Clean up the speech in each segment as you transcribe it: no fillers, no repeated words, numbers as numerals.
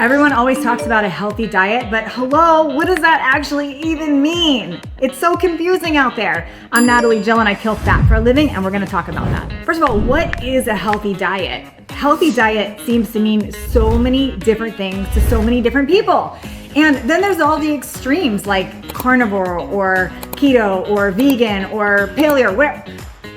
Everyone always talks about a healthy diet, but hello, what does that actually even mean? It's so confusing out there. I'm Natalie Jill and I kill fat for a living, and we're gonna talk about that. First of all, what is a healthy diet? Healthy diet seems to mean so many different things to so many different people. And then there's all the extremes like carnivore or keto or vegan or paleo, whatever.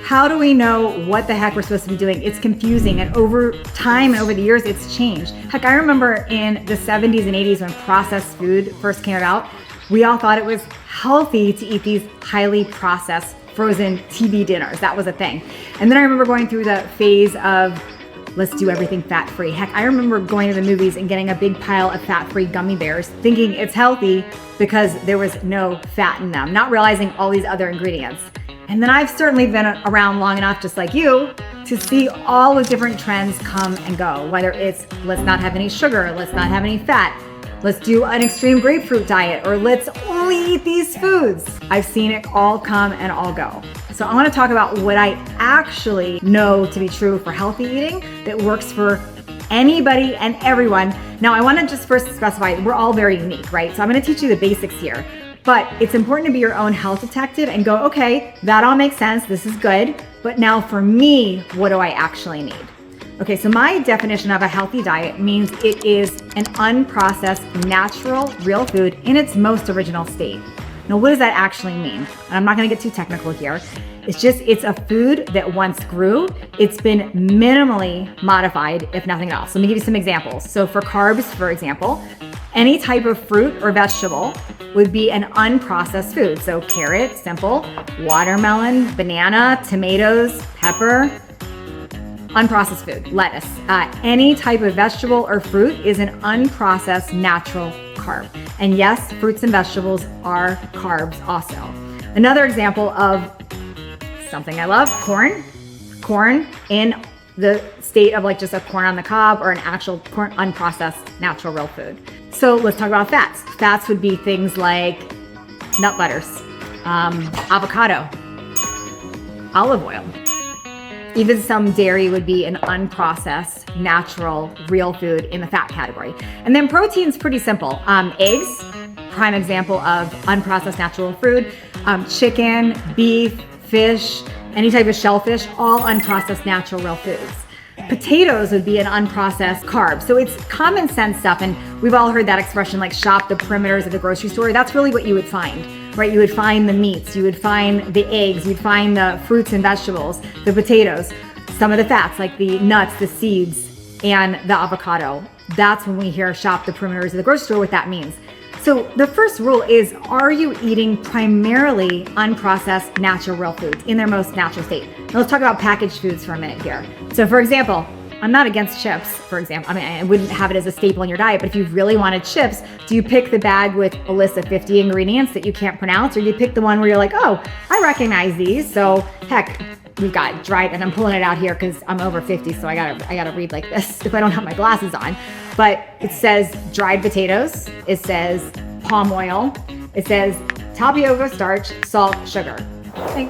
How do we know what the heck we're supposed to be doing? It's confusing, and over time and over the years, it's changed. Heck, I remember in the 70s and 80s when processed food first came about, we all thought it was healthy to eat these highly processed frozen TV dinners. That was a thing. And then I remember going through the phase of let's do everything fat-free. Heck, I remember going to the movies and getting a big pile of fat-free gummy bears, thinking it's healthy because there was no fat in them, not realizing all these other ingredients. And then I've certainly been around long enough, just like you, to see all the different trends come and go. Whether it's let's not have any sugar, let's not have any fat, let's do an extreme grapefruit diet, or let's only eat these foods. I've seen it all come and all go. So I want to talk about what I actually know to be true for healthy eating that works for anybody and everyone. Now I want to just first specify, we're all very unique, right? So I'm going to teach you the basics here. But it's important to be your own health detective and go, okay, that all makes sense. This is good. But now for me, what do I actually need? Okay, so my definition of a healthy diet means it is an unprocessed, natural, real food in its most original state. Now, what does that actually mean? And I'm not gonna get too technical here. It's a food that once grew. It's been minimally modified, if nothing else. Let me give you some examples. So for carbs, for example, any type of fruit or vegetable would be an unprocessed food. So carrot, simple, watermelon, banana, tomatoes, pepper, unprocessed food, lettuce. Any type of vegetable or fruit is an unprocessed natural carb. And yes, fruits and vegetables are carbs also. Another example of something I love, corn. Corn in the state of like just a corn on the cob or an actual corn, unprocessed natural real food. So let's talk about fats. Fats would be things like nut butters, avocado, olive oil. Even some dairy would be an unprocessed, natural, real food in the fat category. And then protein's pretty simple. Eggs, prime example of unprocessed natural food. Chicken, beef, fish, any type of shellfish, all unprocessed natural real foods. Potatoes would be an unprocessed carb. So it's common sense stuff. And we've all heard that expression like shop the perimeters of the grocery store. That's really what you would find, right? You would find the meats, you would find the eggs, you'd find the fruits and vegetables, the potatoes, some of the fats like the nuts, the seeds, and the avocado. That's when we hear shop the perimeters of the grocery store, what that means. So the first rule is, are you eating primarily unprocessed natural real foods in their most natural state? Now let's talk about packaged foods for a minute here. So for example, I'm not against chips, for example. I mean, I wouldn't have it as a staple in your diet, but if you really wanted chips, do you pick the bag with a list of 50 ingredients that you can't pronounce, or do you pick the one where you're like, oh, I recognize these, so heck, we've got dried, and I'm pulling it out here because I'm over 50, so I gotta read like this if I don't have my glasses on. But it says dried potatoes, it says palm oil, it says tapioca starch, salt, sugar.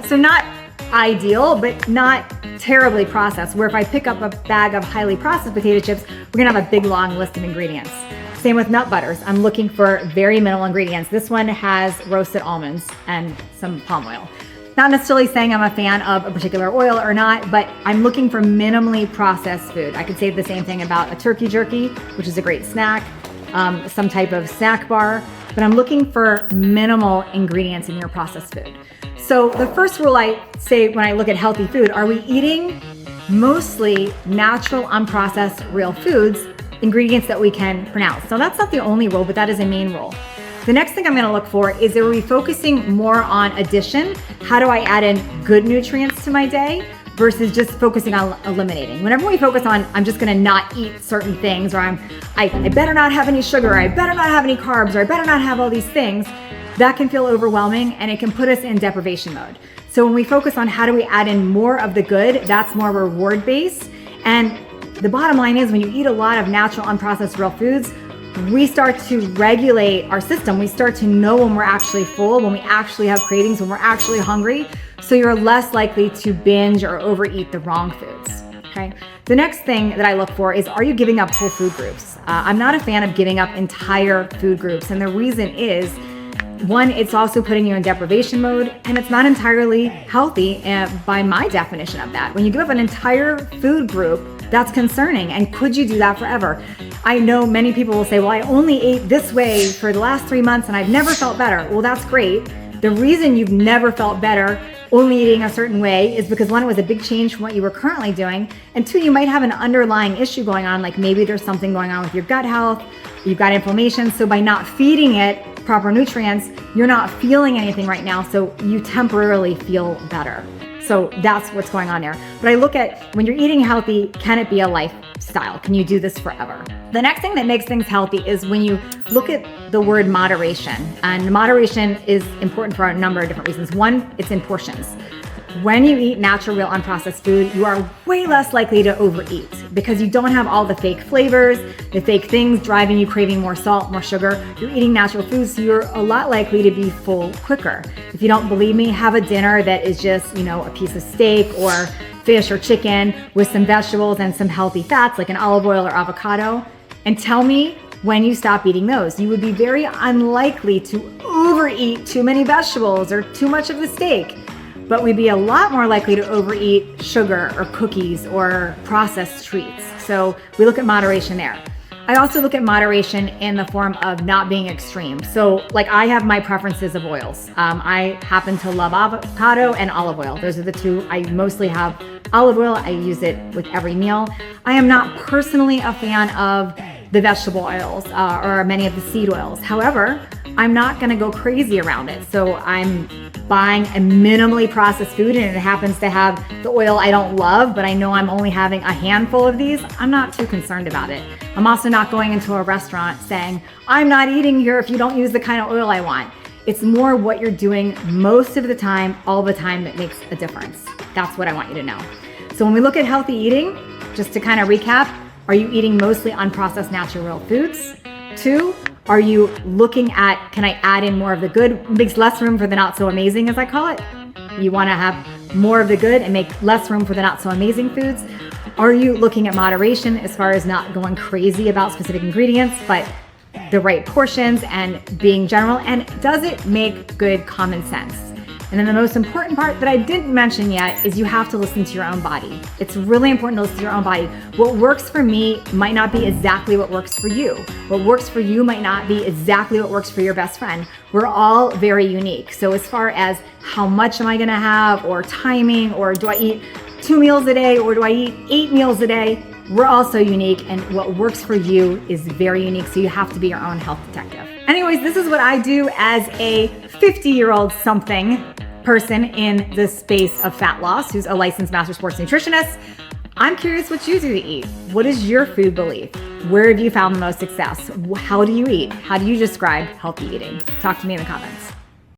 So not ideal, but not terribly processed, where if I pick up a bag of highly processed potato chips, we're gonna have a big long list of ingredients. Same with nut butters. I'm looking for very minimal ingredients. This one has roasted almonds and some palm oil. Not necessarily saying I'm a fan of a particular oil or not, but I'm looking for minimally processed food. I could say the same thing about a turkey jerky, which is a great snack, some type of snack bar, but I'm looking for minimal ingredients in your processed food. So the first rule I say when I look at healthy food, are we eating mostly natural, unprocessed, real foods, ingredients that we can pronounce? So that's not the only rule, but that is a main rule. The next thing I'm gonna look for is, are we focusing more on addition? How do I add in good nutrients to my day versus just focusing on eliminating? Whenever we focus on, I'm just gonna not eat certain things, or I better not have any sugar, or I better not have any carbs, or I better not have all these things, that can feel overwhelming and it can put us in deprivation mode. So when we focus on how do we add in more of the good, that's more reward based. And the bottom line is, when you eat a lot of natural, unprocessed, real foods, we start to regulate our system. We start to know when we're actually full, when we actually have cravings, when we're actually hungry. So you're less likely to binge or overeat the wrong foods. Okay. The next thing that I look for is, are you giving up whole food groups? I'm not a fan of giving up entire food groups. And the reason is, one, it's also putting you in deprivation mode, and it's not entirely healthy by my definition of that. When you give up an entire food group, that's concerning. And could you do that forever? I know many people will say, well, I only ate this way for the last 3 months and I've never felt better. Well, that's great. The reason you've never felt better only eating a certain way is because, one, it was a big change from what you were currently doing, and two, you might have an underlying issue going on, like maybe there's something going on with your gut health, you've got inflammation, so by not feeding it proper nutrients, you're not feeling anything right now, so you temporarily feel better. So that's what's going on there. But I look at, when you're eating healthy, can it be a lifestyle? Can you do this forever? The next thing that makes things healthy is when you look at the word moderation. And moderation is important for a number of different reasons. One, it's in portions. When you eat natural, real, unprocessed food, you are way less likely to overeat because you don't have all the fake flavors, the fake things driving you craving more salt, more sugar. You're eating natural foods, so you're a lot likely to be full quicker. If you don't believe me, have a dinner that is just, a piece of steak or fish or chicken with some vegetables and some healthy fats like an olive oil or avocado, and tell me when you stop eating those. You would be very unlikely to overeat too many vegetables or too much of the steak. But we'd be a lot more likely to overeat sugar or cookies or processed treats. So we look at moderation there. I also look at moderation in the form of not being extreme. So like, I have my preferences of oils. I happen to love avocado and olive oil. Those are the two. I mostly have olive oil. I use it with every meal. I am not personally a fan of the vegetable oils or many of the seed oils. However, I'm not gonna go crazy around it. So I'm buying a minimally processed food and it happens to have the oil I don't love, but I know I'm only having a handful of these, I'm not too concerned about it. I'm also not going into a restaurant saying, I'm not eating here if you don't use the kind of oil I want. It's more what you're doing most of the time, all the time, that makes a difference. That's what I want you to know. So when we look at healthy eating, just to kind of recap, are you eating mostly unprocessed natural real foods? 2, are you looking at, can I add in more of the good? Makes less room for the not so amazing, as I call it. You want to have more of the good and make less room for the not so amazing foods. Are you looking at moderation as far as not going crazy about specific ingredients, but the right portions and being general? And does it make good common sense? And then the most important part that I didn't mention yet is you have to listen to your own body. It's really important to listen to your own body. What works for me might not be exactly what works for you. What works for you might not be exactly what works for your best friend. We're all very unique. So as far as how much am I gonna have, or timing, or do I eat 2 meals a day, or do I eat 8 meals a day? We're all so unique, and what works for you is very unique. So you have to be your own health detective. Anyways, this is what I do as a 50-year-old something person in the space of fat loss who's a licensed master sports nutritionist. I'm curious what you do to eat. What is your food belief? Where have you found the most success? How do you eat? How do you describe healthy eating? Talk to me in the comments.